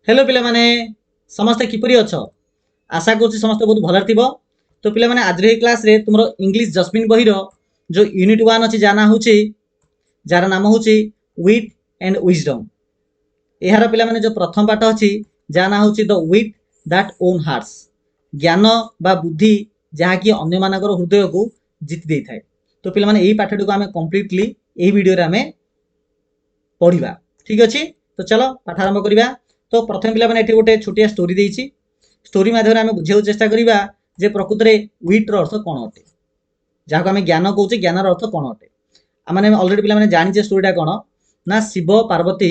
Hello पिला माने समस्त किपरि अछ आशा करछि समस्त बहुत भलर थिबो। तो पिला माने आज रे क्लास रे तुमरो इंग्लिश जस्मिन बहिरो जो यूनिट 1 अछि जाना होछि जार नाम होछि विट एंड विजडम। एहार पिला माने जो प्रथम पाठ अछि जाना होछि the wit that own hearts, ज्ञान बा बुद्धि जहा कि अन्य मानकर हृदय को जीति देइ थाए। तो पिला माने एही पाठटी को हमें कंप्लीटली एही वीडियो रे हमें पढिबा। ठीक अछि, तो चलो पाठ आरंभ करिबा। तो प्रथम पिला माने एठी गोटे छोटिया स्टोरी देइछि। स्टोरी माध्यम रे हमें बुझियो चेष्टा करिबा जे प्रकृत रे विट रो अर्थ कोन अटे, जहा को हमें ज्ञान कहउचे, ज्ञान रो अर्थ कोन अटे। आ माने ऑलरेडी पिला माने जानि जे स्टोरीटा कोन ना शिव पार्वती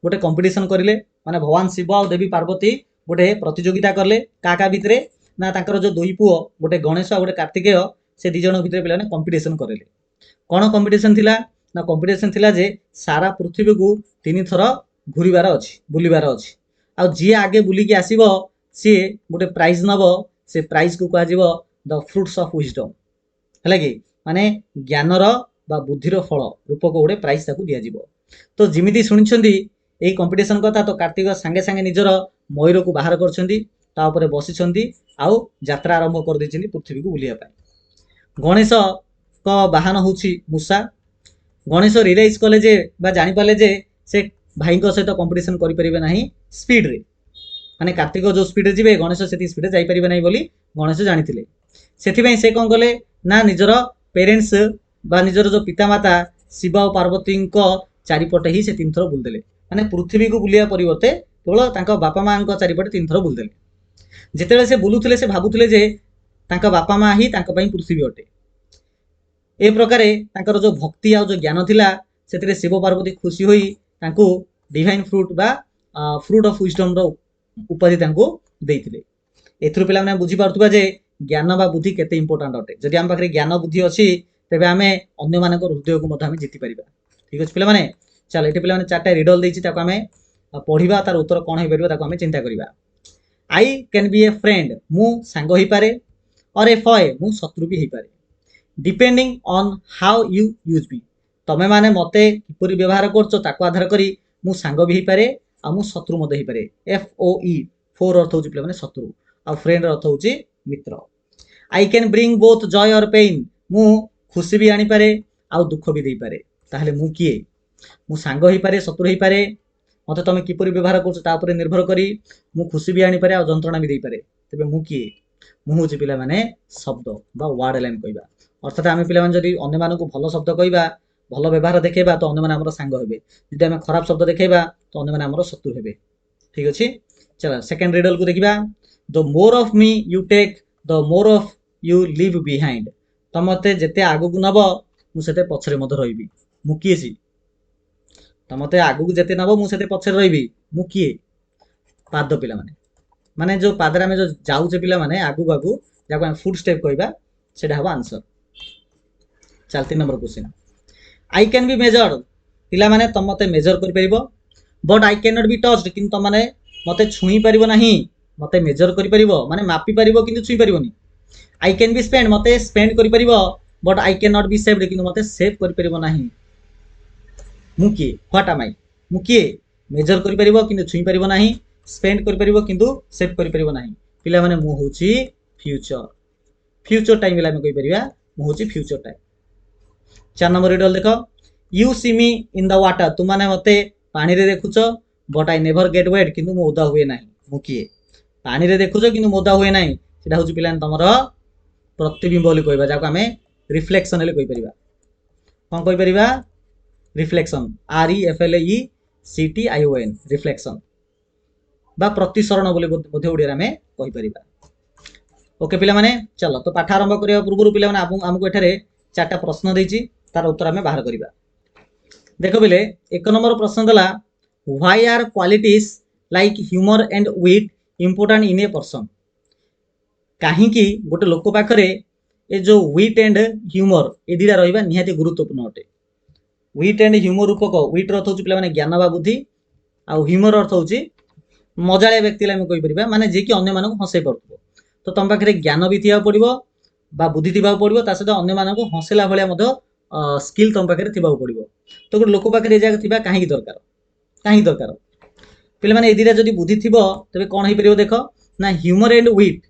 गोटे कंपटीशन करिले, माने भगवान शिव और देवी पार्वती गोटे प्रतियोगिता करले काका भितरे ना ताकर जो दुई पुओ गोटे गणेश और गोटे कार्तिकेय से दी जण भितरे पिला माने कंपटीशन करिले। कोन कंपटीशन थिला ना कंपटीशन थिला जे सारा पृथ्वी को 3 थर घुरीबार अछि, बुलीबार अछि। आ जी आगे बुली के आसीबो सी गोटे प्राइज नबो, से प्राइज को कहा जीवो द फ्रूट्स ऑफ विजडम। हला कि माने ज्ञानर बा बुद्धिर फल रूपक गोटे प्राइज ताकू दिया जीवो। तो जिमिति सुनिछंदी एई कंपटीशन कथा, तो कार्तिक संगे संगे निजर मयूर को बाहर करछंदी, ता ऊपर बसिछंदी आउ यात्रा आरंभ कर दैछंदी पृथ्वी को बुलिया पाई। गणेश को वाहन होछि मूषा। गणेश रियलाइज कले जे बा जानि पाले जे से भाई को सहित कंपटीशन करि परिबे नाही स्पीड रे, माने कार्तिक जो स्पीड रे जिवे गणेश सेति स्पीड रे जाई परिबे नाही बोली गणेश जानिथिले। सेथि पई से कोन कले ना निजर पेरेंट्स बा निजर जो पितामाता शिव और पार्वती को चारिपटे ही से 3 थर बुल देले, माने पृथ्वी को बुलिया परिवर्ते केवल तांका बापा मां को चारिपटे 3 थर बुल देले। जेतेले से बुलुथिले से भाबुथिले जे तांका बापा मां ही तांका पई पृथ्वी अटे। ए प्रकारे तांकर जो भक्ति आ जो ज्ञान थिला सेतिरे शिव पार्वती खुशी होई तांको डिवाइन फ्रूट बा फ्रूट ऑफ विजडम रो उपाधि तांको देइथिले। एथुर पिला माने बुझी पारथुबा जे ज्ञान बा बुद्धि केते इंपोर्टेंट अटे। जदि हम पाखरे ज्ञान बुद्धि अछि तेबे हमें अन्य मानकर हृदय को मध्य हमें जीति परिबा। ठीक अछि पिला माने, चल एठी पिला माने चारटा रिडल देइछि, ताको हमें पढिबा, तार उत्तर कोन होई परिबा ताको हमें चिंता करिबा। आई कैन बी ए फ्रेंड, मु सांग होई पारे, और ए फॉय मु शत्रु भी होई पारे, depending on how you use me. तमे माने मते किपरि व्यवहार करछो ताको आधार करी मु सांग भी होई पारे आ मु शत्रु मते होई पारे। एफ ओ ई फोर अर्थ होची पिला माने शत्रु, आ फ्रेंड अर्थ होची मित्र। I can bring both joy और पेन, मु खुशी भी आनी पारे आ दुख भी देई पारे। ताहले मु किए? मु सांग होई पारे, शत्रु होई पारे, मते तमे किपरि व्यवहार करछो ता ऊपर निर्भर करी मु खुशी भी आनी पारे आ जंत्रणा भी देई पारे। तबे मु किए? मु होची पिला माने शब्द बा वर्ड लाइन कहबा। अर्थात आमे पिला माने जदि अन्य मानको भलो शब्द कहबा, भलो व्यवहार देखेबा, तो अन्य माने हमर सांग हेबे। जदि आमे खराब शब्द देखेबा तो अन्य माने हमर शत्रु हेबे। ठीक अछि, चला सेकंड रिडल को देखिबा। The more of me you take, the more of you leave behind. तमते जेते आगु को नबो मु सेते पछरे मध रहिबी। मु किए सी? तमते आगु को जेते नबो मु सेते पछरे रहिबी। मु किए? पाद पिला माने, माने जो पादरा में जो जाउचे पिला माने आगु आगु जाको हम फुट स्टेप कहबा, सेटा हबो आंसर। चल 3 number question. I can be measured, पिला माने तम मते मेजर करि परिबो, but I can not be touched, किंतु तम माने मते छुई परिबो नाही। मते मेजर करि परिबो माने मापी परिबो किंतु छुई परिबोनी। आई कैन बी स्पेंड, मते स्पेंड करि परिबो, but I can not be saved, किंतु मते सेव करि परिबो नाही। मु किए? What am I? मु किए? मेजर करि परिबो किंतु छुई परिबो नाही, स्पेंड करि परिबो किंतु सेव करि परिबो नाही। पिला माने मु होची फ्यूचर। फ्यूचर टाइम पिला में कहि परिबा मु होची फ्यूचर टाइम। 4 नंबर रिडल देखो। You see me in the water, तुम माने मते पानी रे देखुचो, but I never get wet, किंतु मु ओदा हुए नाही। मु किए? पानी रे देखुचो किंतु मु ओदा हुए नाही। सेटा होची पिला तमर प्रतिबिंब बोली कहबा, जाको हमें रिफ्लेक्शन ले कहि परिबा। कोन कहि परिबा? Reflection, R E F L E C T I O N, reflection बा प्रतिसरण बोली मध्ये ओडिया में कहि परिबा। ओके पिला माने, चलो तो पाठ आरंभ करिया पूर्व पिला माने हमको एठारे 4टा प्रश्न देइची, तार उत्तर हमें बाहर करिबा। देखो बिले 1 नंबर प्रश्न दला, why are qualities like humour and wit important in a person. काहे कि गोटे लोक पाखरे ए जो विट एंड ह्यूमर ए दिरा रहिबा निहाती गुरुत्वपूर्ण अटे। विट एंड ह्यूमर रूपक, विट अर्थ होची पिला माने ज्ञान बा बुद्धि, आ ह्यूमर अर्थ होची मजाळे व्यक्ति ला में कहि परिबा, माने जे कि अन्य मानको हंसे परथबो। तो तम पाखरे ज्ञान भी थिया पड़िबो बा बुद्धि थिबा पड़िबो, ता सहित अन्य मानको हंसेला भलिया मधो स्किल तम पाखरे थिबा पड़िबो। तो गोटे लोक पाखरे ए जागा थिबा काहे कि दरकार? काहे दरकार? पे मैंने दुटा जब बुद्धि थी तेज कौन हो देख ना ह्यूमर एंड ह्विट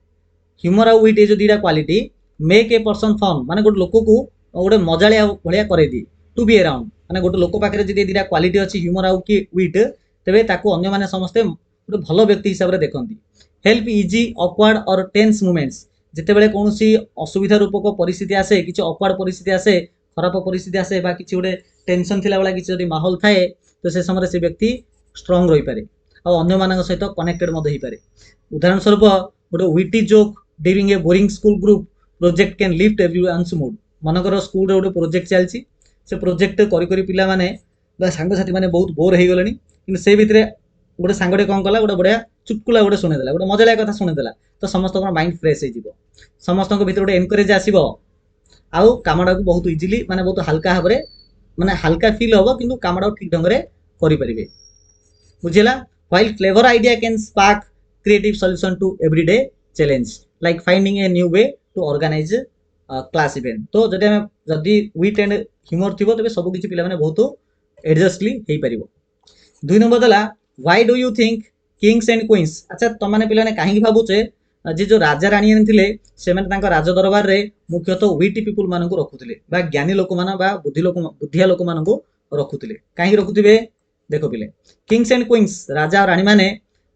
ह्यूमर आउ ह्विट ये जो दुटा quality make a person fun माने गोटे लोक को गोटे मजालिया भाया करे दिए टू बी अराउंड माने गोटे लोक पाखे जी दुटा क्वालिटी अच्छी ह्यूमर आउ कि ह्विट तेरे अन्य मैंने समस्ते गोटे भल व्यक्ति हिसाब से देखती हेल्प इजी अक्वार्ड और टेन्स मुमेंट्स जितेबाला कौन असुविधा रूपक परिस्थिति आसे कि अक्वार्ड परिस्थिति आसे खराब परिस्थिति आसे कि गोटे टेंशन थिला बेला कि माहौल थाए तो से समय से व्यक्ति स्ट्रंग रही पारे और अन्य मान सहित कनेक्टेड हो पारे उदाहरण स्वरूप गोटे witty joke during a boring school group project can lift everyone's mood मनकर स्कूल गोटे प्रोजेक्ट चलती से प्रोजेक्ट करी पिला माने सांगसाथी मैंने बहुत बोर हो गले कि से भितर गोटे सांगटे कौन कला गोटे बढ़िया चुटकुला गोटे शुणेदेला गोटे मजालिया कथा शुणेदेला तो समस्त माइंड फ्रेश हो समस्त भर गोटे एनकरेज आसो आउ कामटा को बहुत इजिली माने बहुत हल्का भाव में माने हल्का फील हम कि कामटा ठीक ढंग से करें बुझेगा while clever idea can spark creative solution to everyday challenge like finding a new way to organise class event तो जदि ह्विट एंड ह्यूमर थी तेज सबकि पिला बहुत एडजस्टली हो पार दुई नंबर देला why do you think Kings and queen's अच्छा तुम मैंने पे कहीं भावुचे जी जो राजा राणी थे से राज दरबार में मुख्यतः ह्विट पीपुल मान रखुले ज्ञानी लोक मान बुद्धिया लोक मान रखुले कहीं रखुवे देख पिले किंग्स एंड क्वींस राजा और राणी मैंने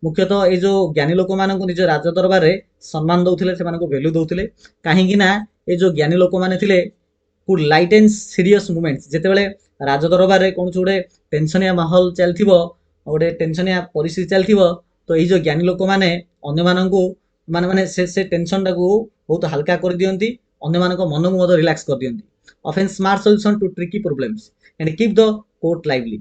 मुख्यतः ये जो ज्ञानी लोक मान निज राज दरबार में सम्मान दौले से भैल्यू दौले कहीं ये जो ज्ञानी लोक मैंने could light and serious moments जितेबाला राज दरबार में कौन गोटे टेंशनिया माहौल चलती गोटे टेंशनिया परिस्थिति चलती तो ये जो ज्ञानी लोक मैंने अन्य माने माने से टेंशन टाक बहुत हल्का कर दियंती अन्य मन को मन को रिलैक्स कर दियंती often smart solution to tricky problems and keep the court lively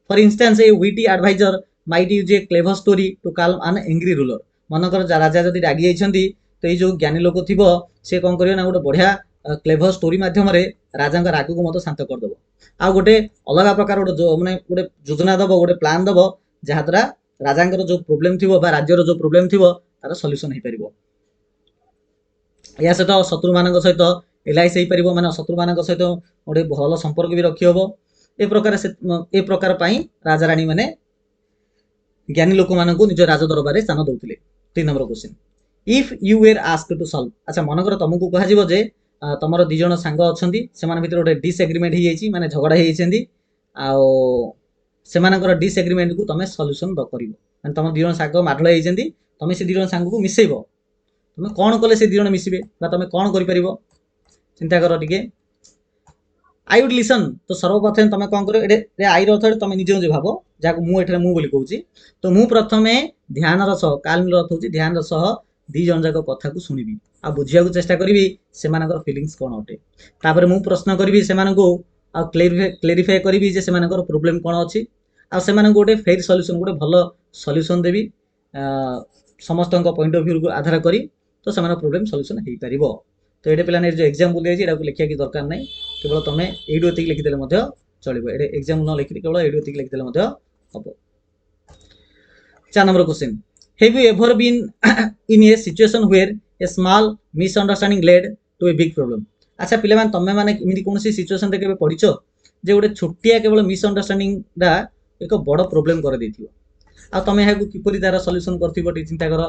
for instance a witty adviser might use a clever story to calm an angry ruler मनकर राजा जदि रागी जाइछंती तो ये जो ज्ञानी लोक थी से कौन करियो ना गोटे बढ़िया क्लेवर स्टोरी माध्यम राजा राग को मत शांत करदेव आ गोटे अलग प्रकार गोटे माने गोटे योजना दब गोटे प्लान दब जहाद्वारा राजा जो प्रोब्लेम थी राज्यर जो प्रोब्लेम थी तार सल्यूशन हो पार या सहित शत्रु मान सहित एलाइस हो पार माने शत्रु मान सहित गोटे भल संपर्क भी रखी हम ए प्रकार राजा राणी मैंने ज्ञानी लोक मान निज राज दरबार में स्थान दौले 3 number question if you were asked to solve अच्छा मनकर तुमको कह जे तुम दिज सांग अच्छा से गोटे डिसएग्रीमेंट हो जाए माने झगड़ा हो डिसएग्रीमेंट को तुम सल्यूशन कर तुम दिज सांग माडल होती तुम से दिज सांग को मिसेब तुम कौन कले से दिज मिसबे तुम कौन कर चिंता कर टे आई वुड लिसन तो सर्वप्रथम तुम कौन कर आईर अर्थ तुम निजे निजे भाव जहाँ मुझे मुझे कहूँ तो मु प्रथमे ध्यान सह काल्म अर्थ हूँ ध्यान सह दी जन जाक कथा को शुणिबी आ बुझिया को चेष्टा करी से फिलिंग्स कौन अटे तापर मु प्रश्न करी से क्लेरिफाए करी से प्रोब्लेम कौन अच्छी आ गोटे फेयर सल्यूशन गोटे भल सल्यूशन देवी समस्त पॉइंट ऑफ व्यू को आधार करी तो से प्रोब्लेम सल्यूशन हो पार तो ये पे जो एग्जाम्पल दिखाई यहाँ लिखा कि दरकार नहीं केवल तुम ये लिखिदे चलो ये एग्जाम न लिखी केवल ये लिखिदे हम 4 number question have you ever been in a situation where a small misunderstanding led to a big problem अच्छा पिले माने तमे माने इमिति कोनसी सिचुएशन रे केबे पडिचो जे गोटे छोटिया केवल मिसअंडरस्टैंडिंग दा एक बड़ प्रॉब्लम कर देथियो आ तमे हाकु किपरि तार सॉल्यूशन करथिबो टी चिंता कर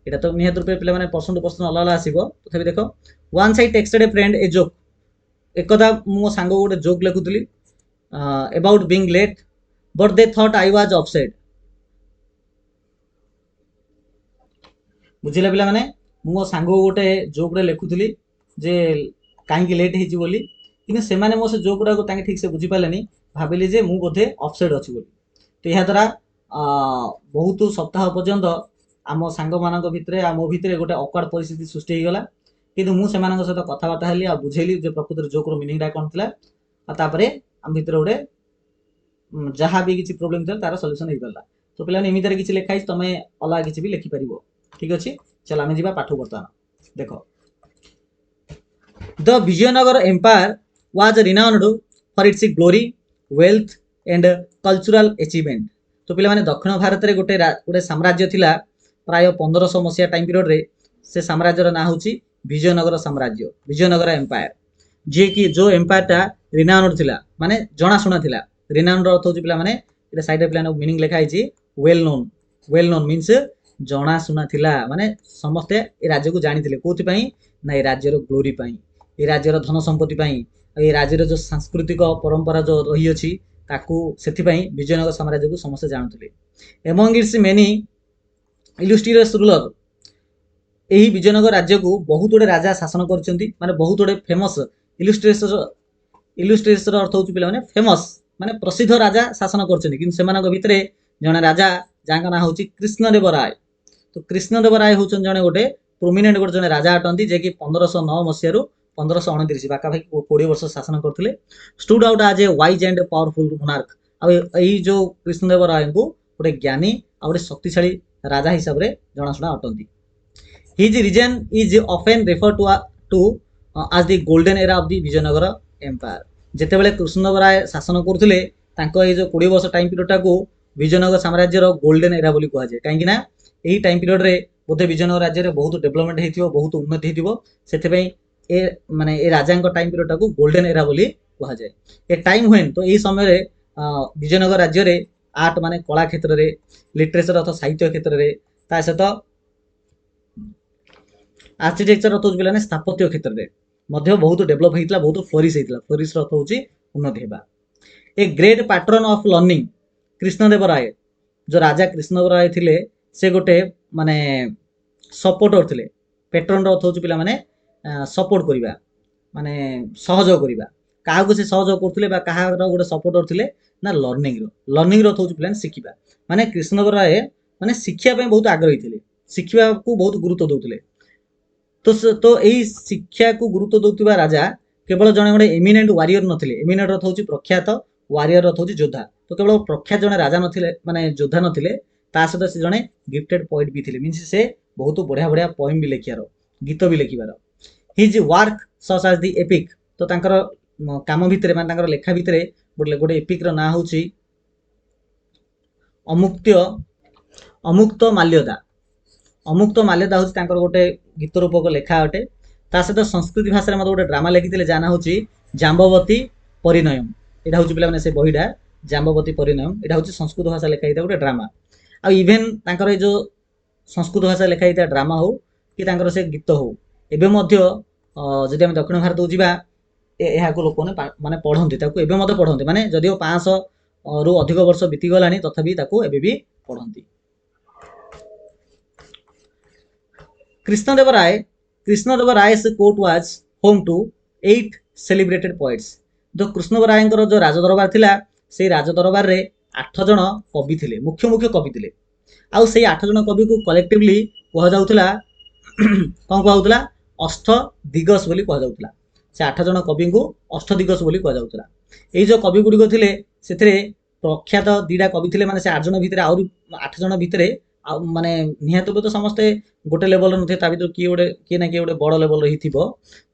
एटा तो निहत रूपे पिले माने पर्सन टू पर्सन अलग अलग आसीबो तथापि देखो one side texted a friend a joke एकदा मो सांगो गोटे जोक लेखुतली about being late but they thought I was upset बुझिले पिला माने मो सांगो गोटे जोक रे लेखुतली जे कहीं लेट हो बोली कि से मो से जोक गुड़ा को ठीक से बुझी पारे भाविली जे मु बोधे अपसेट अच्छी बोली तो यह द्वारा बहुत सप्ताह पर्यंत आम सांग मान भितर मो भितर गोटे अक्वार्ड परिस्थिति सृष्टि होगला किंतु मुझे सहित कथबार्ता हेली आ बुझेली जो प्रकृति जोकर मिनिंगटा कौन था आम भितर गोटे जहाँ भी किसी प्रोब्लेम था तार सल्यूशन हो पारा तो पे एमती किसी लिखाई तुम अलग किसी भी लिखिपार ठीक अच्छे चलो आम जा पाठ बर्तमान देख the Vijayanagar empire was renowned for its glory wealth and cultural achievement तो पे दक्षिण भारत में गोटे गोटे साम्राज्य थिला प्राय 1500 मसीहा टाइम पीरियड रे से साम्राज्यर ना हूँ विजयनगर साम्राज्य विजयनगर एम्पायर जी कि जो एम्पायरटा रिनाउंड थिला माने जनाशुना थिला रिनाउंड अर्थ हूँ पे साइड पे मीनिंग लिखाई well known well known means जनाशुना थिला माने समस्ते ए राज्य को जानिथिले कोथि पई ना ए राज्यर ग्लोरी पई ए राज्यर धन संपत्ति पई ए राज्यर जो सांस्कृतिक परंपरा जो रही अछि ताकू सेथि पई विजयनगर साम्राज्य को समस्त जानथिले एमंग इट्स मेनी इलुस्ट्रियस रूलर एही विजयनगर राज्य को बहुत गुडे राजा शासन करछंती माने बहुत गुडे फेमस इलुस्ट्रियस अर्थ होची पिला माने फेमस माने प्रसिद्ध राजा शासन करछंती किंतु सेमानक भितरे जने राजा जांका ना होची कृष्णदेवराय तो कृष्णदेवराय होचन जने गोटे प्रोमिनेंट गोटे जने राजा अटंती जे कि 1509 मसिया रु 1529 बाका भाई 20 वर्ष शासन करथिले stood out as a wise and powerful monarch आ एई जो कृष्णदेवराय को गोटे ज्ञानी आ गोटे शक्तिशाली राजा हिसाब रे जणाशुना अटंती his reign is often refer to as the golden era of the Vijayanagara empire जेतेबेले कृष्णदेवराय शासन करथिले तांको ए जो 20 वर्ष टाइम पीरियड टाको विजयनगर साम्राज्य रो गोल्डन एरा बोली कहा जाय काहेकि ना एही टाइम पीरियड रे बोधे विजयनगर राज्य रे बहुत डेवलपमेंट हेतिबो बहुत उन्नति हेतिबो सेते पई ए माने ए राजांको टाइम पीरियड टाको गोल्डन एरा बोली कहा जाय ए टाइम व्हेन तो एही समय रे विजयनगर राज्य रे आर्ट माने कला क्षेत्र रे लिटरेचर अथवा साहित्य क्षेत्र रे ता सहित आर्किटेक्चर अर्थ होची स्थापत्य क्षेत्र रे मध्य बहुत डेवलप हेतिला बहुत फ्लोरिश हेतिला फ्लोरिश अर्थ होची उन्नति हेबा a great pattern of learning Krishnadevaraya जो राजा कृष्णदेवराय थिले से गोटे माने सपोर्टर थिले पैट्रन अर्थ होची पिला माने सपोर्ट करिबा माने सहयोग करिबा काहा को से सहयोग करथिले बा काहा रो गोटे सपोर्टर थिले ना लर्निंग रो अर्थ होची पिला शिखिबा माने कृष्णदेवराय माने शिक्षा पे बहुत आग्रही थिले शिखिबा को बहुत गुरुत्व दउथिले तो यही शिक्षा को गुरुत्व दौथिबा राजा केवल जने गोटे एमिनेंट वारियर नथिले एमिनेंट अर्थ होची प्रख्यात वारियर अर्थ होची योद्धा तो केवल प्रख्यात जने राजा नथिले माने योद्धा नथिले ता सहित से जने गिफ्टेड पोएट भी थिले मींस से बहुत बढ़िया बढ़िया पोएम भी लेखियारो गीत भी लेखिबारो his work such as the epic तो तांकर काम भितरे माने तांकर लेखा भितरे गोटे एपिक रो ना होची अमुक्त माल्यदा होची तांकर गोटे गीत रूपक लेखा अटे ता सहित संस्कृत भाषा में गोटे ड्रामा लिखिथिले जाना होची जाम्बवती परिणयम एटा होची पिला माने से बहिडा जाम्बवती परिणयम एटा होची संस्कृत भाषा लेखा हिता गोटे ड्रामा आ इवन तांकर ए जो संस्कृत भाषा लेखा हिता ड्रामा हो कि तांकर से गीत हो एबे मध्य जदि हम दक्षिण भारत जिबा एहा को लोक माने पढंती ताको एबे मध्य पढंती माने जदिओ 500 रु अधिक वर्ष बीती गलानी तथापि ताको एबे भी पढंती कृष्णदेवराय's court was home to 8 celebrated poets जो कृष्णदेवरायଙ୍କର जो राजदरबार थिला से राजदरबार रे 8 जण कवि थिले मुख्य कवि थिले आ से 8 जण कवि को कलेक्टिवली कहा जाउथला कोन कहा जाउथला अष्टदिग्गज बोली कहा जाउथला से 8 जण कवि को अष्टदिग्गज बोली कहा जाउथला एई जो कवि गुडी को थिले सेथरे प्रख्यात दीडा कवि थिले माने से 8 जण भितरे आउरी 8 जण भितरे माने निहात तो समस्ते गोटे लेवल नथे ता भितर किए ना किए गोटे बड़ लेवल रही थिबो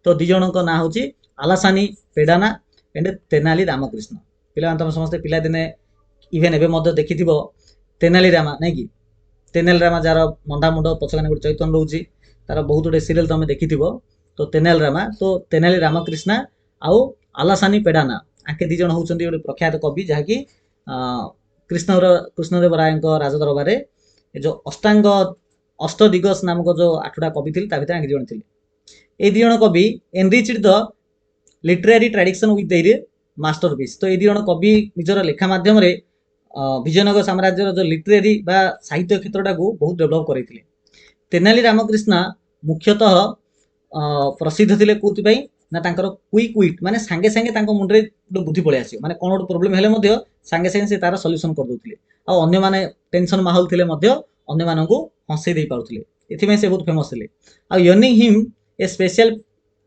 तो दी जणक ना होची आलासानी पेडाना एंड तेनाली रामकृष्ण पिला तुम समस्ते पिला दिने इवेन एबे मध्य देखिथिबो तेनाली रामा नै कि तेनाली रामा जार मंदा मुंड पछकाने गोटे चैतन्य रहउची तार बहुत गोटे सीरियल तुम देखिथिबो तो तेनाली रामा तो तेनाली रामकृष्ण आउ आलासानी पेडाना आके दी जण होउचंदी गोटे प्रख्यात कवि जहा कि कृष्णदेवरायଙ୍କ राजदरबार रे जो अष्टदिग्गज नामक जो 8टा कवि थिले ता भितर आके जण थिले ए दी जण कवि enriched the literary tradition with their masterpiece तो ए दी जण कवि निजर लेखा माध्यम रे विजयनगर साम्राज्यर जो लिटरेरी बा साहित्य क्षेत्रटा को बहुत डेवलप करैथिले तेनाली रामकृष्ण मुख्यतः प्रसिद्ध थिले कोथि पई ना तांकर क्विक विट माने सांगे सांगे तांको मुंडरे बुद्धि पळे आसी माने कोन प्रॉब्लम हेले मध्य सांगे सांगे से तार सॉल्यूशन कर दोथिले आ अन्य माने टेंशन माहौल थिले मध्य अन्य मानकु हंसै दे पाउथिले एथि में से बहुत फेमस थिले आ earning him a special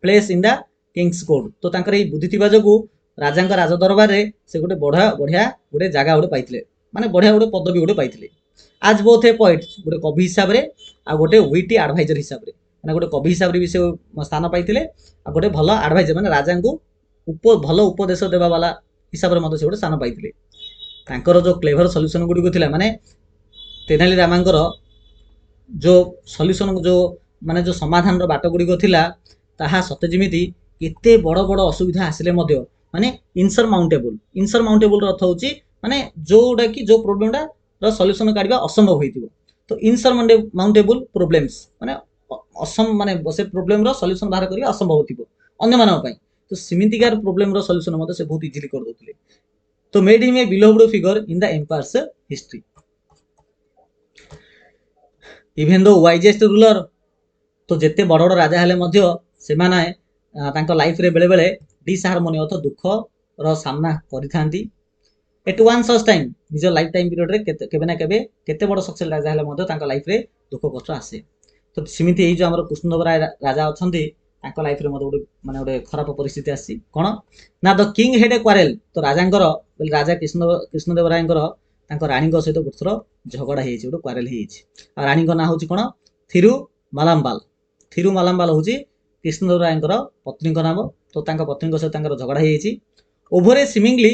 place in the king's court तो तांकर ए बुद्धि थिबा जगु राजांका राज दरबार रे से गोटे बढ़िया गोटे जागा गोटे पाइथिले माने बढ़िया गोटे पदवी गोटे पाइथिले आज बोथ ए पोएट गोटे कवि हिसाब रे आ गोटे विटी एडवाइजर हिसाब रे माने गोटे कवि हिसाब रे भी से स्थान पाइथिले आ गोटे भलो एडवाइजर माने राजांकु भलो उपदेश देबा वाला हिसाब रे मते से गोटे स्थान पाइथिले तांकर जो क्लेवर सॉल्यूशन गुडी को थिला माने तेनाली रामांकर जो सॉल्यूशन जो माने जो समाधान रो बाट गुडी को थिला ताहा सते जिमिति केते बड़ बड़ असुविधा आसिले मध्य माने इनसरमाउंटेबल रो अर्थ होची माने जोडा कि जो प्रॉब्लमटा सॉल्यूशन काढिबा असंभव होइतिबो तो इनसरमाउंटेबल प्रॉब्लम्स माने माने से प्रॉब्लम रो सॉल्यूशन बाहर करिबा असंभव होतिबो अन्य मानव पई तो सिमितिकार प्रॉब्लम रो सॉल्यूशन मते से बहुत इजीली कर दोतले तो made him a beloved figure in the empire's history even though wisest ruler तो जिते बड़ बड़ राजा हेले मध्य सेमाने तांको लाइफ रे बेले बेले डिसहार्मोनी अर्थ दुख रो सामना करिथांती एट वन सच टाइम निज लाइफ टाइम पीरियड रे केबे ना केबे केते बड़ सक्सेस राजा हेले मध्य तांको लाइफ रे दुख कष्ट आसे तो सिमिति एई जो हमर कृष्णदेवराय राजा अछंती तांको लाइफ रे मध्य गोटे माने गोटे खराब परिस्थिति आसी कोन ना द किंग हेड ए क्वारेल तो राजांकर राजा कृष्णदेवरायंकर तांको रानीको सहित गोथर झगड़ा हेछि गोटे क्वारेल हेछि आ रानीको ना होछि कोन थिरुमालाम्बाल होछि कृष्णदेवरायंकर पत्नी को नाम तो तांको पत्नी सहित तांकर झगड़ा हेछि over a seemingly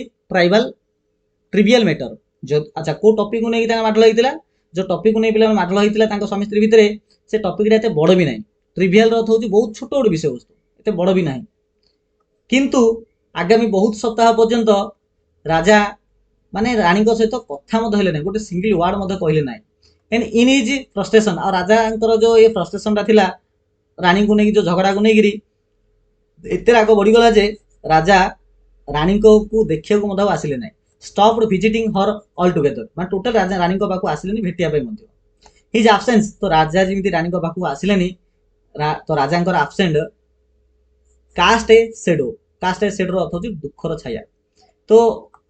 trivial matter जो अच्छा को टॉपिक को नहीं माडल होइतिला जो टॉपिक को नहीं पिला माडल होइतिला तांको स्वामी स्त्री भितरे से टॉपिक एते बड़ भी नाही ट्रिवियल अर्थ होछि बहुत छोट गोटे विषय वस्तु एते बड़ भी नाही किंतु आगामी बहुत सप्ताह पर्यंत राजा माने रानी को सहित कथा मध हेले नाही गोटे सिंगल वर्ड मध कहले नाही एंड इन हिज फ्रस्ट्रेशन और राजांकर जो ये फ्रस्ट्रेशन ता थिला रानी को नहीं जो झगड़ा को नहीं गिरी एते राग बढ़ी गला जे राजा रानी को देखिया को मध आसिले नाही stopped visiting her all together माने टोटल राजा रानी को पाखु आसिलेनी भेटिया पे मध्य हिज एब्सेंस तो राजा जेमिति रानी को पाखु आसिलेनी तो राजांकर एब्सेंट कास्ट ए शेडो अर्थ होची दुखर छाया तो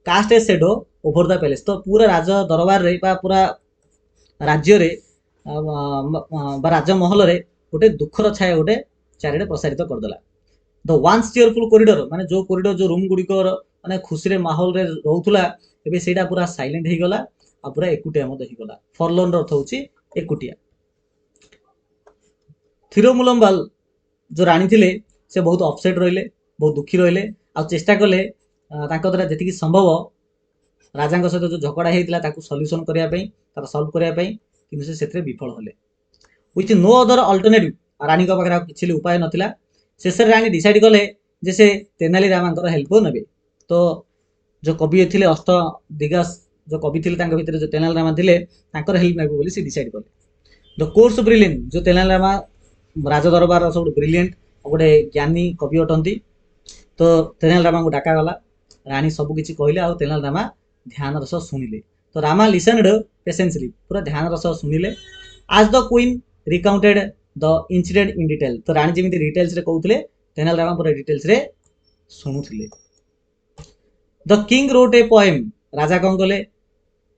cast a shadow over the palace तो पूरा राज दरबार रे बा पूरा राज्य रे बा राज महल रे गोटे दुखर छाया गोटे चारिडे प्रसारित कर देला द वन्स चीयरफुल कॉरिडोर माने जो कॉरिडोर जो रूम गुडिकर माने खुशी रे माहौल रे रहउतला एबे सेटा पूरा साइलेंट हे गला आ पूरा एकुटिया मत हे गला फॉरलोन अर्थ होची एकुटिया थिरुमुलम्बाल जो रानी थिले से बहुत अपसेट रहिले बहुत दुखी रहिले आ चेष्टा कले तांको द्वारा जेतिकी संभव राजांक सहित जो झगड़ा हेतिला ताकू सॉल्यूशन करिया पई तार सॉल्व करिया पई किंतु से सेतरे विफल होले विच नो अदर अल्टरनेटिव रानी को पाखरा किछि उपाय नथिला शेषर रानी डिसाइड कले जे से तेनाली रामांकर हेल्प नेबे तो जो कवि थे अष्ट दिगास जो कवि थे भीतर जो तेनाली रामा थे हेल्प नेबे बोली से डिसाइड कले द कोर्स ब्रिलियंट जो तेनाली रामा राज दरबार सब ब्रिलियंट गोटे ज्ञानी कवि अटंती तो तेनाली रामा को डाका गला रानी सब किछि कहले आ तेनाली रामा ध्यान रस सुनिले तो रामा लिसनड पेशेंसली पूरा ध्यान रस सुनिले आज the queen recounted the incident in detail तो रानी जेमिति डिटेल्स रे कहउतले तेनाली रामा पूरा डिटेल्स रे सुनुथिले the king wrote a poem राजा कौन कले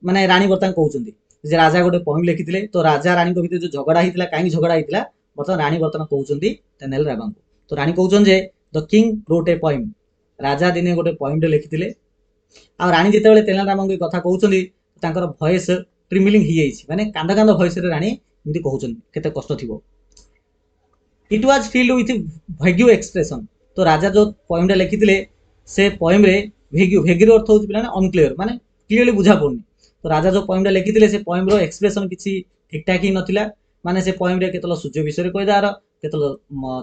माने रानी बर्तमान कहउचंदी जे राजा गोटे पोएम लिखिथिले तो राजा रानी को भीतर जो झगड़ा हितला काई झगड़ा हितला बर्तमान रानी बर्तमान कहउचंदी तेनाली रामा को तो रानी कहउचन जे the king wrote a poem राजा दिने गोटे पोएम टे लिखिथिले आ रानी जेते बेले तेनाली रामा को कथा कहउचंदी तांकर वॉइस ट्रिमिलिंग हि जाईछि माने कांदा कांदा वॉइस रे रानी इमिति कहउचंदी केते कष्ट थिबो it was filled with vague expression तो राजा जो पोएम टे लिखिथिले से पोएम रे भेगिर अर्थ होची पिलाने अनक्लियर माने क्लियरली बुझा पड़नी तो राजा जो पोएम लिखिथिले से पोएम रो एक्सप्रेशन किछि ठीक ठाक ही नथिला माने से पोएम रे केतल सूर्य विषय रे कहिदार केतल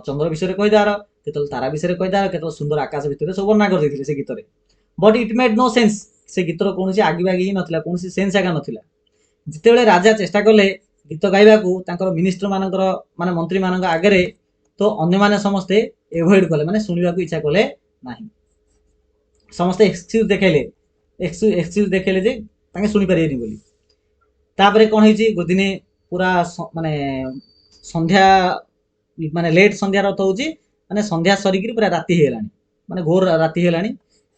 चंद्र विषय रे कहिदार केतल तारा विषय रे कहिदार केतल सुंदर आकाश भितर सब वर्णना कर देथिले से गीत रे but it made no sense से गीत रो कोनसी आगी बागी ही नथिला कोनसी सेंस आगा नथिला जिते बेले राजा चेष्टा करले गीत गाइबा को तांकर मिनिस्टर मानकर माने मंत्री मानक आगे रे तो अन्य माने समस्ते एवॉइड कले माने सुनिबा को इच्छा कले नाही समस्ते एक्सक्यूज देखेले जे ताके सुनी परियनी बोली तापरे कोन हेची गोदिने पूरा माने संध्या माने लेट संध्या रथ होची माने संध्या सरीकी पूरा राती हेलानी माने घोर राती हेलानी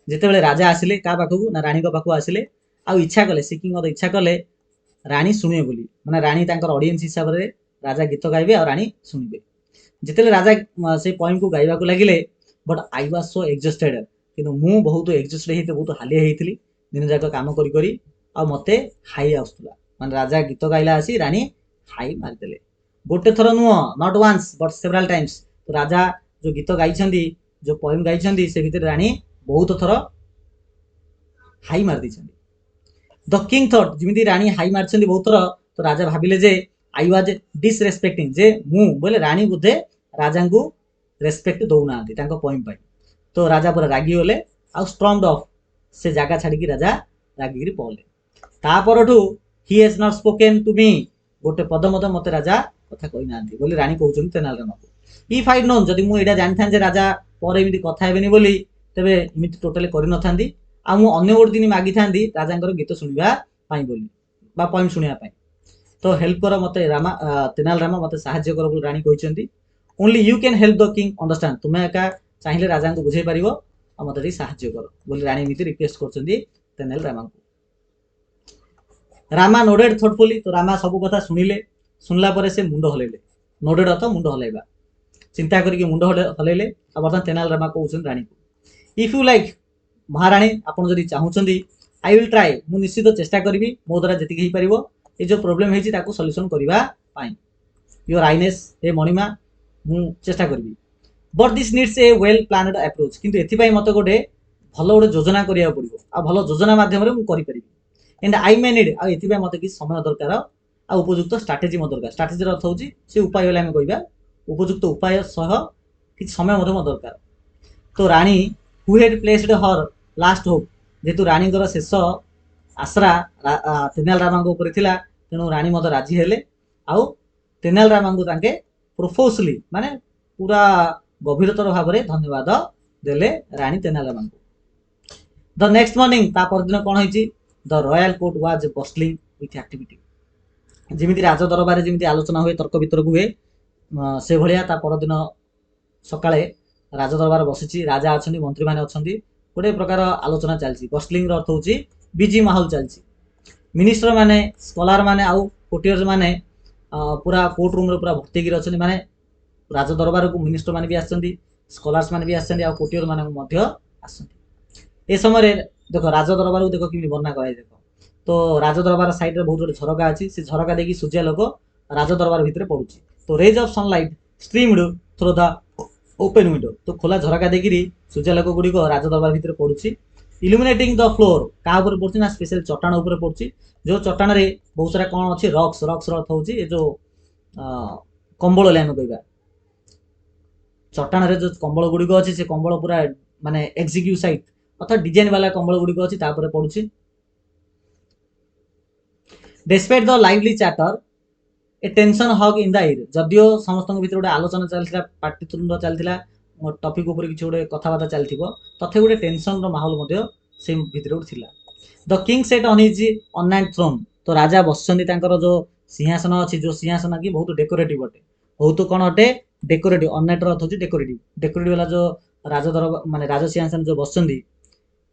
जेते बेले राजा आसिले का पाखु ना रानी को पाखु आसिले आ इच्छा कले सिकिंग अद इच्छा कले रानी सुनिए बोली माने रानी तांकर ऑडियंस हिसाब रे राजा गीत गाइबे और रानी सुनिबे जेते राजा से पोएम को गाइबा को लागिले but I was so exhausted किंतु मु बहुत एग्जॉस्टेड हेते बहुत हालिया हेतिली दिन जाक काम करी करी आ मते हाई आउस्तला माने राजा गीत गाइला आसी रानी हाई मार देले गोटे थर नुह not once but several times तो राजा जो गीत गाइछंदी जो पोएम गाइछंदी से भितर रानी बहुत थर हाई मार दिछंदी द किंग थॉट जिमिति रानी हाई मारछंदी बहुत थर तो राजा भाबिले जे आई वाज डिसरेस्पेक्टिंग जे मु बोले रानी बुद्धे राजा को रेस्पेक्ट दौना तांको पोएम पाई तो राजा पूरा रागी होले आ स्ट्रॉन्ग ऑफ से जागा छाड़ी की राजा रागी पौले तापरठू ହି has not spoken to me गोटे पद मते राजा कथा कहि नांती बोली रानी कहउछन तेनाली रामा को इफ आई नोन जदि मु एटा जानथान जे राजा पर एमिति कथा हेबेनी बोली तबे एमिति टोटली करि नथांदी आ मु अन्य गोटे दिन मागी थांदी राजांकर गीत सुनिबा पाई बोली बा पोइम सुनिया पाई तो हेल्प कर मते रामा तेनाली रामा मते सहाय्य कर बोली रानी कहिसंती only you can help the king understand तुमे एका चाहिए राजा को बुझे पारिबो आ मते टी सहाय्य कर बोली रानी एमिति रिक्वेस्ट करचंदी तेनाली रामा को रामा नोडेड थॉटफुली तो रामा सब कथा सुनिले सुनला परे से मुंड हलेले नोडेड अथ मुंड हलेबा चिंता करके मुंड हलेले आ बर्तमान तेनाली रामा कहउछन रानी को इफ यू लाइक महारानी आपण जदि चाहुचंदी आई विल ट्राई मु निश्चित चेष्टा करबी मो द्वारा जति हेई परिबो ए जो प्रॉब्लम हेछि ताको सॉल्यूशन करबा पाई योर आइनेस ए मणिमा मु चेष्टा करबी but this needs a well planned approach किंतु एथि पई मते गोटे भलो गोटे योजना करिया पड़िबो आ भलो योजना माध्यम रे मु करि परिबी एंड आई मे नीड आ एथि पई मते कि समय दरकार आ उपयुक्त स्ट्रैटेजी म दरकार स्ट्रैटेजी अर्थ होछि से उपाय होले हम कहिबा उपयुक्त उपाय सह कि समय मते म दरकार तो रानी who had placed her last hope जेतु रानी कर शेष आसरा तेनाली रामा को ऊपर थिला तेणु रानी मते राजी हेले आउ तेनाली रामा को तांके प्रोपोजली माने पूरा गभीरतर भाव में धन्यवाद देले रानी तेनाली रामा को द नेक्स्ट मॉर्निंग ता परदिन कोन होईची the royal court was bustling with activity जेमिति राज दरबार जेमिति आलोचना हुए तर्क वितर्क हुए से भलिया ता परदिन सकाळे राज दरबार बसिची राजा अछंती मंत्री माने अछंती गोटे प्रकार आलोचना चलची बस्टलिंग अर्थ होची बिजी माहौल चलची मिनिस्टर माने स्कॉलर माने आउ कोटियर्स माने पूरा कोर्ट रूम रे पूरा भर्ती गिर अछंती माने राज दरबार को मिनिस्टर माने भी आछंती स्कॉलर्स माने भी आछंती आ कोटियर माने मध्य आछंती ए समय रे देखो राज दरबार को देखो किमि वर्णना कराई देखो तो राज दरबार साइड रे बहुत गोटे झरका अछि से झरका देखि सूर्य लोक राज दरबार भितरे पडुची तो rays of sunlight streamed through the open window तो खोला झरका देखिरी सूर्यालोक गुड़ी को राज दरबार भितर पड़ुची इल्यूमिनेटिंग द फ्लोर का ऊपर पड़ुची ना स्पेशल चट्टान ऊपर पड़ुची जो चट्टान रे बहुत सारा कोन अछि रॉक्स रॉक्स अर्थ होची ए जो कंबल ले हम कहबा चट्टान रे जो कंबल गुड़ी को अछि से कंबल पूरा माने एग्जीक्यूट साइट अर्थात डिजाइन वाला कंबल गुड़ी को अछि ता ऊपर पड़ुची despite the lively chatter a tension hung in the air जदियो समस्त भीतर गोटे आलोचना चलता पाटितुंड चलता टॉपिक ऊपर किसी गोटे कथबार्ता चलथिबो तथे गोटे टेंशन रो माहौल मध्य से भीतर गोटे थिला the king sat on his ornate throne तो राजा बसचंदी तांकर जो सिंहासन अछि जो सिंहासन की बहुत डेकोरेटिव अटे बहुत कोन अटे डेकोरेटिव अननाइट रो अर्थ होची डेकोरेटिव डेकोरेटिव वाला जो राजदर माने राज सिंहासन जो बसचंदी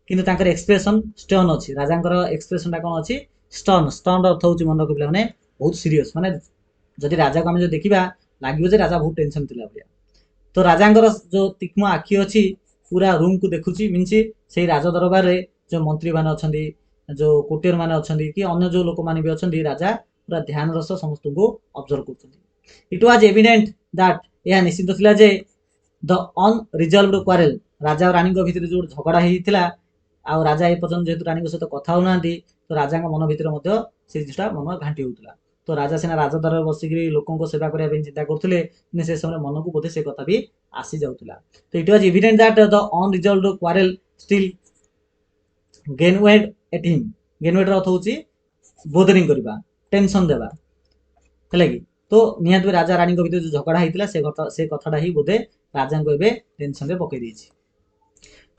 किंतु तांकर एक्सप्रेशन स्टर्न अछि राजांकर एक्सप्रेशन ता कोन अछि स्टर्न स्टर्न अर्थ होची मन रखिबला माने बहुत सीरियस माने जदि राजा को आम जो देखा लगे जे राजा बहुत टेंशन थिला भलिया तो राजांकर जो तीक्ष्ण आखि अच्छी पूरा रूम को देखुची मीन से राज दरबार रे जो मंत्री माने अछंती जो कोटियर माने अछंती कि अन्य जो लोक माने भी अछंती राजा पूरा ध्यान रस समस्त को ऑब्जर्व करछंती इट वाज एविडेंट दैट यह निश्चित थिला जे द अनरिजॉल्व्ड क्वारेल राजा और रानी को भीतर जो झगड़ा हेइथिला आ राजा ए पर्यंत जेतु रानी को सहित कथा होनांती तो राजा का मन भीतर मध्य से जिटा मन घांटी होउतला तो राजा सेना राज दरबार बसिकी लोकों को सेवा करने चिंता करते से समय मन को बोधे से कथा भी आसी जाउतला तो it was evident that the unresolved quarrel still gnawed at him gnawed अर्थ होची बोदरिंग करबा टेंशन देबा हैला कि तो निहात राजा रानी को भीतर जो झगड़ा हेइतिला से कथाटा ही बोधे राजा को एबे टेंशन रे पकई देछि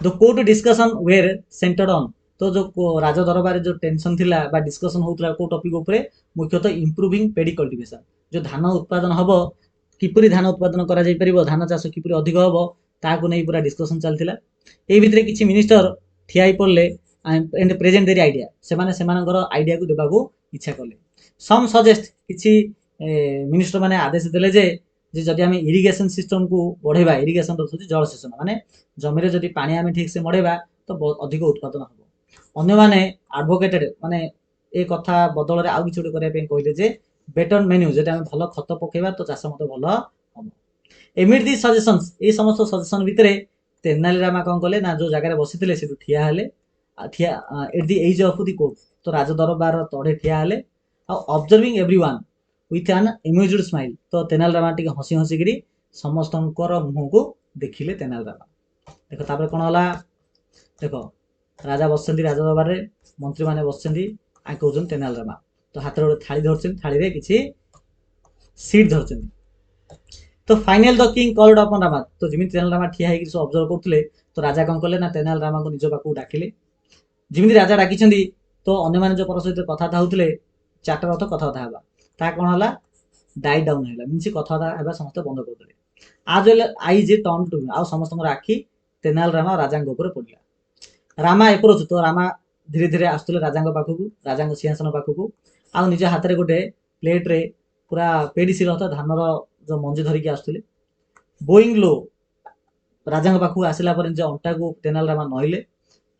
the court discussion were centred on तो जो राज दरबार जो टेंशन थिला बा डिस्कशन होउतला को टॉपिक ऊपर मुख्यतः इंप्रूविंग पेडी कल्टिवेशन जो धान उत्पादन हबो किपरि धान उत्पादन करा जाय परिबो धान चाष किपरि अधिक हबो ताको नै पूरा डिस्कशन चलथिला ए भितरे किछि मिनिस्टर ठियाई पड़ले एंड प्रेजेंट देयर आइडिया से माने सेमानकर आइडिया को देबाको इच्छा करले सम सजेस्ट किछि मिनिस्टर माने आदेश देले जे जदि आम इरिगेशन सिस्टम को बढ़ेबा इरिगेशन रो जल सेचन माने जमीरे जदि पानी आम ठीक से मड़ेबा तो बहुत अधिक उत्पादन हबो अन्य माने एडवोकेटेड माने ए कथा बदल रे आउ किछि गोटे करिया पे कहले जे बेटर मेन्यू जेटा हम भलो खत पकेबा तो चाष मते भलो हबो एमिट दी सजेशंस ए समस्त सजेशन भितरे तेनाली रामा कोन कले ना जो जगह रे बसिथिले से ठिया हेले ठिया at the edge of the court तो राज दरबार तड़े ठिया हेले आ observing everyone with an amused smile तो तेनाली रामा टिके हसी हसी गिरी समस्तंकर मुह को देखिले तेनाली रामा देखो तापर कोन होला देखो राजा बसचंदी राज दरबार रे मंत्री माने बसचंदी आ कहउछन तेनाली रामा तो हाथ गोटे थाली धरछन थाली किसी सीड धरछन तो फाइनल द किंग कॉल्ड अपन रामा तो जिमिति तेनालीरामा ठिया होइकि सब ऑब्जर्व करथले तो राजा कौन कले ना तेनालीरामा को निज पाखु डाकिले जिमिति राजा डाकिछंदी तो अन्य माने जो परस सहित कथा होउथले चारटा रथ कथा हेबा ता कोन हला डाई डाउन हैला मींस कथा हेबा समस्त बंद कर देले आज well I J turn to आ समस्त आखि तेनालीरामा राजा ऊपर पड़ला रामा एप्रोच तो रामा धीरे धीरे आसुले राजा पाखु राजा सिंहासन पाखु आ निज हाथ रे गोटे प्लेट रे पूरा पेडिसी रथ धानर जो मंजी धरिकी आसुले बोइंग लो राजा पाखु आसला पर निज अंटा को तेनालीरामा नहिले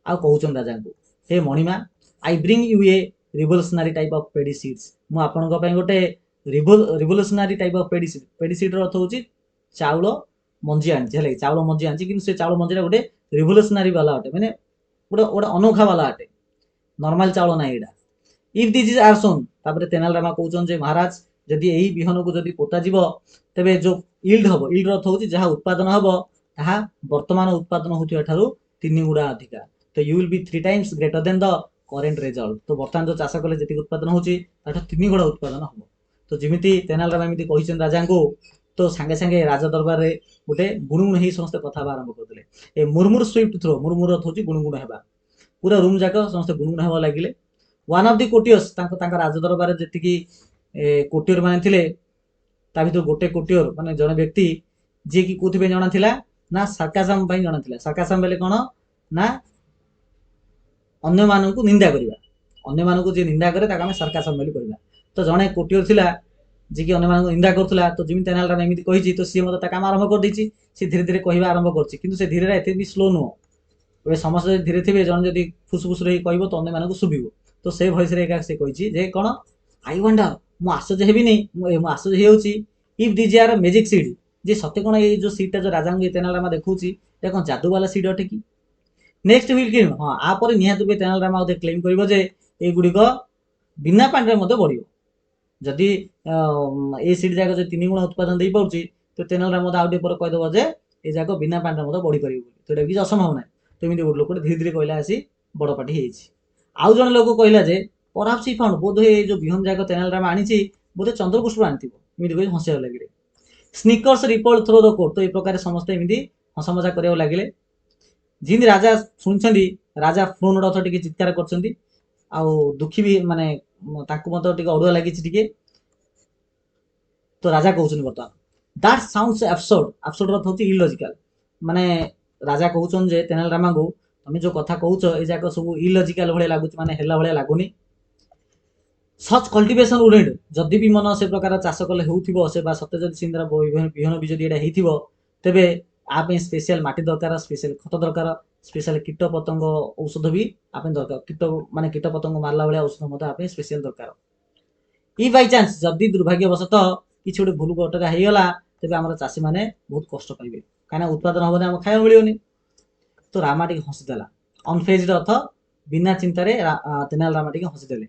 आ कहउछन राजा को हे मणिमा I bring you a revolutionary type of paddy seeds मु आपनक पय गोटे revolutionary type of paddy seed अर्थ होची चाउल मंजी आनछि हेले चाउल मंजी आनछि किंतु से चाउल मंजी गोटे रिवोल्यूशनरी वाला अटे माने गोटे गोटे अनोखा वाला अटे नॉर्मल चाउल ना एडा इफ दिस इज आर सोन तापरे तेनालीरामा कहउछन जे महाराज जदि एही बिहन को जदि पोता जीव तेबे जो यील्ड हबो यील्ड अर्थ होची जहा उत्पादन हबो ताहा वर्तमान उत्पादन होथिया ठारू 3 गुणा अधिका तो you will be 3 times greater than the current result तो वर्तमान जो चाष कले जति उत्पादन होची ताठा 3 गुणा उत्पादन हबो तो जिमिति तेनालीरामा एमिति कहिछन राजा को तो सांगे सांगे राजा दरबार रे गोटे गुणगुण हे समस्त कथा आरंभ करथिले ए मुरमुर स्विफ्ट थ्रो मुरमुर अर्थ होची गुणगुण हेबा पूरा रूम जाक समस्त गुणगुण हेबा लागिले वन ऑफ द कोटियर्स तांका राज दरबार जति की कोटियर माने थिले ता भितर गोटे कोटियर माने जने व्यक्ति जे की कोथिबे जणा थिला ना सार्काजम पई जणा थिला सार्काजम बेले कोन ना अन्य मानकु निंदा करिबा अन्य मानकु जे निंदा करे ताका हम सार्काजम बेले करिबा तो जणे कोटियर थिला जे कि अन्य मानकु निंदा करथला तो जिमि तेनालीरामा एमिति कहिछि तो सी मते ता काम आरंभ कर दैछि सी धीरे धीरे कहबा आरंभ करछि किंतु से धीरे एते भी स्लो नो ए समस्त धीरे थिबे जण जदि फुसफुस रही कहबो तो अन्य मानकु सुबिबो तो से भॉइस रे एका से कहिछि जे कोन आई वंडर मु आश्चर्य हेबि नै मु आश्चर्य हेउछि if these are magic seed जे सत्य कोन ए जो सीड ता जो राजा को तेनालीरामा देखौछि ते कोन जादू वाला सीड अटे की नेक्स्ट विल किन हां आ पर निहात पे तेनालीरामा ओते क्लेम करबो जे ए गुडी को बिना पानी रे मते बढ़ियो जदि ए सीड जाक जे 3 गुणा उत्पादन देई पउछि तो तेनालीरामा मते आउटे पर कहि देबो जे ए जाक बिना पानी रे मते बढ़ी परिबो तो एटा कि असंभव नै तो एमिति गोट लोक धीरे धीरे कहला आसी बड़ पाटी हेछि आउ जण लोक कहला जे परहाप्स ही फाउंड बोध हे जो बिहन जाक तेनालीरामा आनिछि बोधे चंद्रपुष्प आनिथिबो एमिति कहि हंसिया लागिले snickers rippled through the court तो ए प्रकार समस्त एमिति हंस मजा करियो लागिले जिन राजा सुनछंदी राजा फोन रथ टिके चित्कार करछंदी आउ दुखी भी माने ताकु मत टिके अडुआ लागिछि टिके तो राजा कहउछन बर्तमान दैट साउंड्स एब्सर्ड एब्सर्ड रथ होती इलॉजिकल माने राजा कहउछन जे तेनालीरामा को तमे जो कथा कहउछ ए जाक सब इलॉजिकल भले लागुछ माने हेला भले लागुनी सच कल्टिवेशन वुडेड जदि भी मन से प्रकार चाष कले होउथिबो से बा सत्य जदि सिंद्रा बिहन भी जदि एडा हेइथिबो तेबे आप स्पेशल माटी दरकार स्पेशल खत दरकार स्पेशल कीट पतंग औषध भी आप दरकार कीट माने कीट पतंग मारला बेले औषध मत आप स्पेशल दरकार ई बाय चांस जदि दुर्भाग्यवशत किछि गोटे भूल गटका हेइगला तेबे हमर चासी माने बहुत कष्ट पाइबे काना उत्पादन होबने हम खाइबा मिलियोनी तो रामा टिक हंसी देला अनफेज्ड अर्थ बिना चिंता रे तेनालीरामा टिक हंसी देले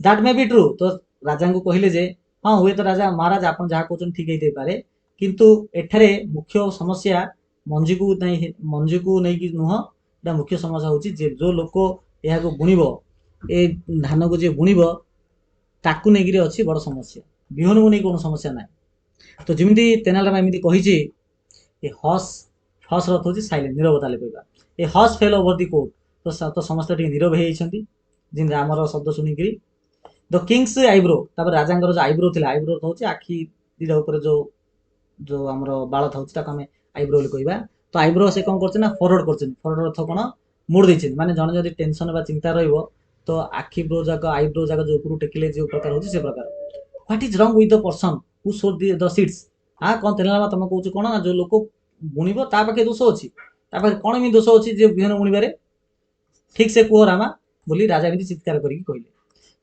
दैट मे बी ट्रू तो राजा को कहले जे हां हुए तो राजा महाराज आपन जहा कहउछन ठीक हेइ पारे किंतु एठारे मुख्य समस्या मंजी को नै कि नुह एटा मुख्य समस्या होची जे जो लोक एहा को बुनिबो ए धान को जे बुनिबो ताकु नै गिरे अछि बड़ समस्या बिहन को नै कोनो समस्या नै तो जिमिति तेनालीरामा एमिति कहिछि ए हस हस रथ होची साइलेंट नीरवता ले कहबा ए हस फेल ओवर द कोर्ट तो समस्त टी नीरव हेइ छथि जिन रामर शब्द सुनि गिरी द किंग्स आईब्रो तापर राजांगर जो आईब्रो थिला आईब्रो होची आखी दिडा ऊपर जो जो हमरो बाळ थाउची ताक हमें आईब्रो ले कहबा तो आईब्रो से कोन करछ ना फॉरवर्ड करछ फॉरवर्ड अर्थ कोन मोड़ दैछ माने जण जदि टेंशन बा चिंता रहइबो तो आखी ब्रो जाक आईब्रो जाक जो ऊपर टेकिले जो प्रकार होची से प्रकार what is wrong with the person who show the seeds हां कोन तेनालीरामा तम कहउछ कोन ना जो लोक बुनिबो ता पाखे दोष अछि ता पाखे कोन मी दोष अछि जे बिहन बुनिबारे ठीक से को रामा बोली राजा एमिति चित्कार करी कहले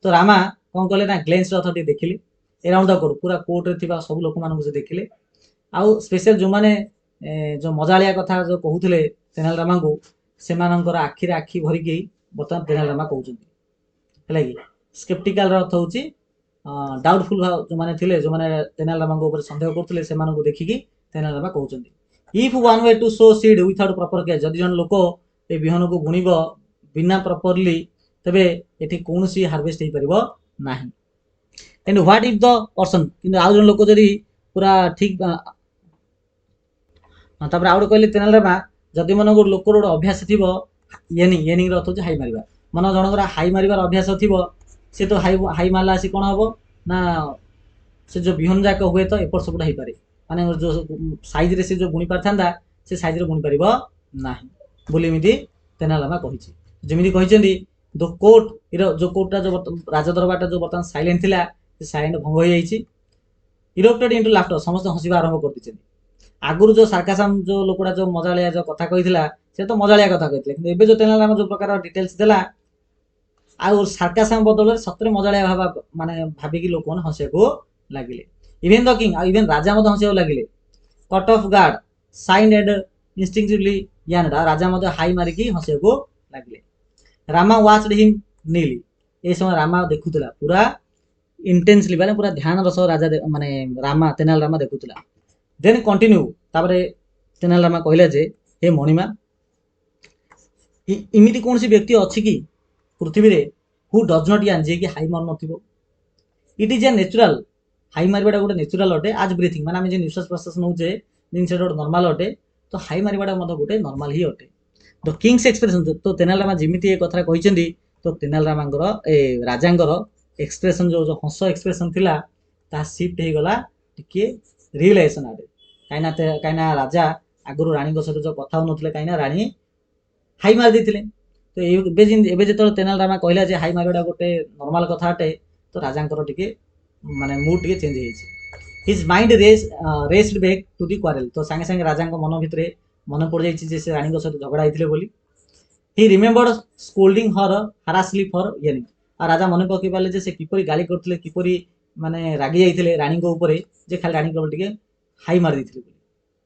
तो रामा कोन कहले ना ग्लेंस रथ टी देखिले अराउंड द कोर्ट पूरा कोर्ट रे थिबा सब लोक मानन से देखिले आउ स्पेशल जो माने जो मजालिया कथा जो कहउथले तेनालीरामा को से मानकर आखि रे आखि भरि के बता तेनालीरामा कहउछन्ती हला कि स्केप्टिकल रथ होची डाउटफुल जो माने थिले जो माने तेनालीरामा को ऊपर संदेह करथले से मानन को देखि कि तेनालीरामा कहउछन्ती if one were to sow seed without proper care जदि जन लोक ए बिहन को बुनिबो बिना प्रॉपरली तबे एठी कोनसी हार्वेस्ट हे परिबो नाही and what if the person किंतु आउ जन लोक जदि पूरा ठीक तापर आउ कहले तेनालीरामा जदि मन गोटे लोक गोटे अभ्यास थी येनिंग येनिंग अर्थ हूँ हाई मारिबा मन जनकर हाई मारिबार अभ्यास थी सी तो हाई हाई मारला आसी कौन हम ना से जो बिहन जाक हुए तो एपट सेपट हो पारे माने जो साइज रे से जो बुणी पारथांदा से साइज रे बुणी परिबो नाही बोली एमिति तेनालीरामा कहिछि जेमिति कहिसेंदी द कोर्ट जो कोर्टा जो राजा दरबारटा जो बर्तमान साइलेंट थिला से साइलेंट भंग हो जाइछि इरोप्टेड इनटू लाफ्टर समस्त हसिबा आरंभ कर दिछेंदी आगुरु जो सार्कासम जो लोकड़ा जो मजालिया जो कथा कहिथिला से तो मजालिया कथा कहिथिला किंतु एबे जो तेनालीरामा जो प्रकार डिटेल्स देला आ सार्कासम बदल सतरे मजालिया भाबा माने भाबी कि लोक मन हसिया को लागिले इवन द किंग इवन राजा मत हसिया लागिले caught off guard sighed and instinctively yawned राजा मत हाई मारी कि हसिया को लागिले रामा वाच्ड हिम नीली ए समय रामा देखुतला पूरा इंटेंसली माने पूरा ध्यान रस राजा माने रामा तेनालीरामा देखुतला देन कंटिन्यू तापरे तेनालीरामा कहला जे हे मणिमा इमिति कौन सी व्यक्ति अच्छी कि पृथ्वी रे हु डज नॉट यान जे कि हाई मार नथिबो इट इज ए नेचुरल हाई मारिबाटा गोटे नेचुरल अटे आज ब्रीथिंग माने आमे जे निश्वास प्रश्वास नउचे जिनसे गोटे नॉर्मल अटे तो हाई मारिबाटा मत गोटे नॉर्मल ही अटे द किंग्स एक्सप्रेशन तो तेनालीरामा जिमिति ए कथा कहिसेंदी तो तेनालीरामांगर ए राजांगर एक्सप्रेशन जो जो हंस एक्सप्रेशन थिला ता शिफ्ट हे गला टिके रियलाइजेशन आडे काइना राजा आगुरु रानी सहित जो कथा होनथिले काइना रानी हाई मार देथिले तो एबे जेतल तेनालीरामा कहला जे हाई मारिबाटा गोटे नॉर्मल कथा अटे तो राजांकर टिके माने मूड टिके चेंज हेछि his mind raced back to the quarrel तो संगे संगे राजांक मन भितरे मन पड़ जाइछि जे से रानी सहित झगड़ा हेथिले बोली ही रिमेम्बर्ड स्कोल्डिंग हर हारासली फॉर येनिंग आ राजा मन पकि पाले जे से किपरि गाली करथिले किपरि माने रागी जाइथिले रानी को ऊपर जे खाली रानी केवल टिके हाई मार देथिले बोली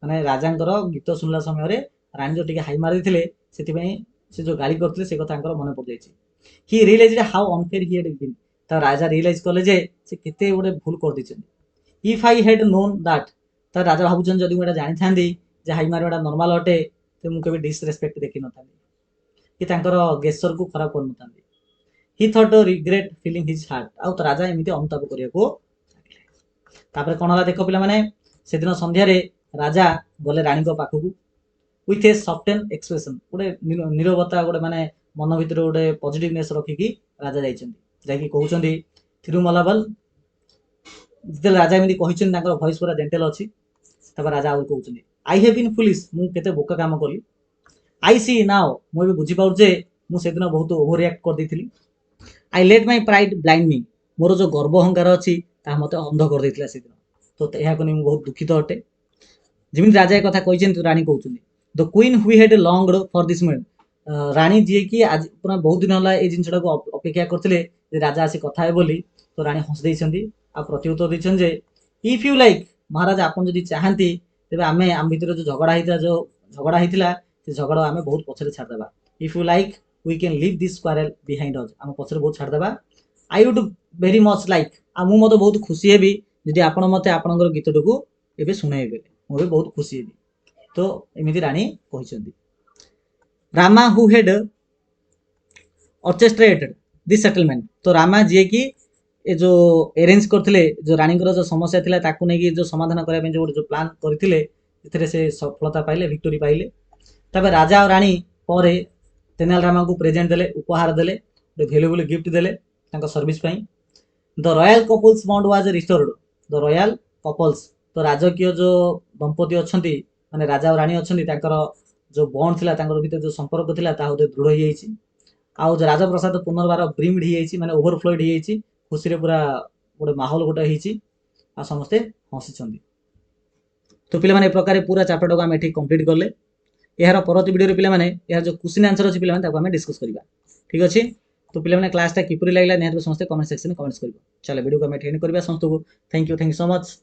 माने राजांकर गीत सुनला समय रे रानी जो टिके हाई मार देथिले सेति पई से जो गाली करथिले से कथा अंकर मन पड़ जाइछि he realised how unfair he had been तो राजा रियलाइज कले जे से केते गोटे भूल कर दिछन if I had known that तो राजा भाबुछन जदि मुटा जानि थांदी जे हाई मारवाटा नॉर्मल अटे तो मु केबे डिसरेस्पेक्ट देखि न थांदी कि तांकर गेस्चर को खराब कर न थांदी he thought regret filling his heart आउ तो राजा एमिति अनुताप करिया को तापर कोन हला देखो पिला माने से दिन संध्या रे राजा गले रानी को पाखकू विथ ए सफ्टेन एक्सप्रेशन गोटे नीरवता गोटे माने मन भितर गोटे पॉजिटिवनेस रखिकी राजा जाइछन्ती जाकि कहउछन्ती तिरुमलाबल जिते राजा एमिति कहिछन तांकर वॉइस पूरा जेंटल अछि तब राजा आउ कहउछन्ती आई हैव बीन फुलिश मु केते बोका काम कली आई सी नाउ मु भी बुझी पाउ जे मु से दिन बहुत ओवर रिएक्ट कर देथिली I let my pride blind me मोर जो गर्व अहंकार अछि ता मते अंध कर देथिला से दिन तो एहा कोनी मु बहुत दुखित अटे जिमिन राजा ए कथा कहिछन रानी कहउछन्ती the queen who had longed for this moment रानी जी की आज पूरा बहुत दिन होला ए जिनसटा को अपेक्षा करथिले जे राजा आसी कथा हे बोली तो रानी हंस देछन्ती आ प्रत्युत्तर देछन जे इफ यू लाइक महाराज आपन जदि चाहंती तेबे आमे आम भितर जो झगड़ा हितला से झगड़ा आमे बहुत पछरे छाड़ देबा if you like we can leave this quarrel behind us आम पछरे बहुत छाड़ देबा I would very much like आ मु मते बहुत खुशी हेबी जदि आपन मते आपनकर गीतटको एबे सुनाइबे मु भी बहुत खुशी हेबी तो एमिति रानी कहिसंती Rama who had orchestrated this settlement तो रामा जे की ए जो अरेंज करथिले जो रानी जो समस्या थिला ताकू नै कि जो समाधान करै जो जो प्लान करथिले इथरे से सफलता पाइले विक्टोरी पाइले तबे राजा और रानी परे तेनालीरामा को प्रेजेंट देले उपहार देले वैल्यूएबल गिफ्ट देले तांका सर्विस पई the royal couples bond was restored the royal couples तो राजकीय जो दंपति अछंती माने राजा और रानी अछंती तांकर जो बॉन्ड थिला तांकर भीतर जो संपर्क थिला ता होते दृढ़ हो जाईची आउ जो राजप्रसाद पुनर्बार ब्रीम्ड हो जाईची माने ओवरफ्लोड हो जाईची खुशी रे पूरा गोटे माहौल गोटे होईची आ समस्ते हसिछंती तो पिला माने प्रकार पूरा चैप्टर को हम एठी कंप्लीट करले यार परवर्ती वीडियो रे पिला माने यार जो क्वेश्चन आंसर अछि पिला माने ताको हम डिस्कस करबा ठीक अछि तो पिला माने क्लास ता किपरि लागला नेहत समस्ते कमेंट सेक्शन में कमेंट्स करबो चलो वीडियो को हम एठी एंड करबा समस्त को थैंक यू सो मच।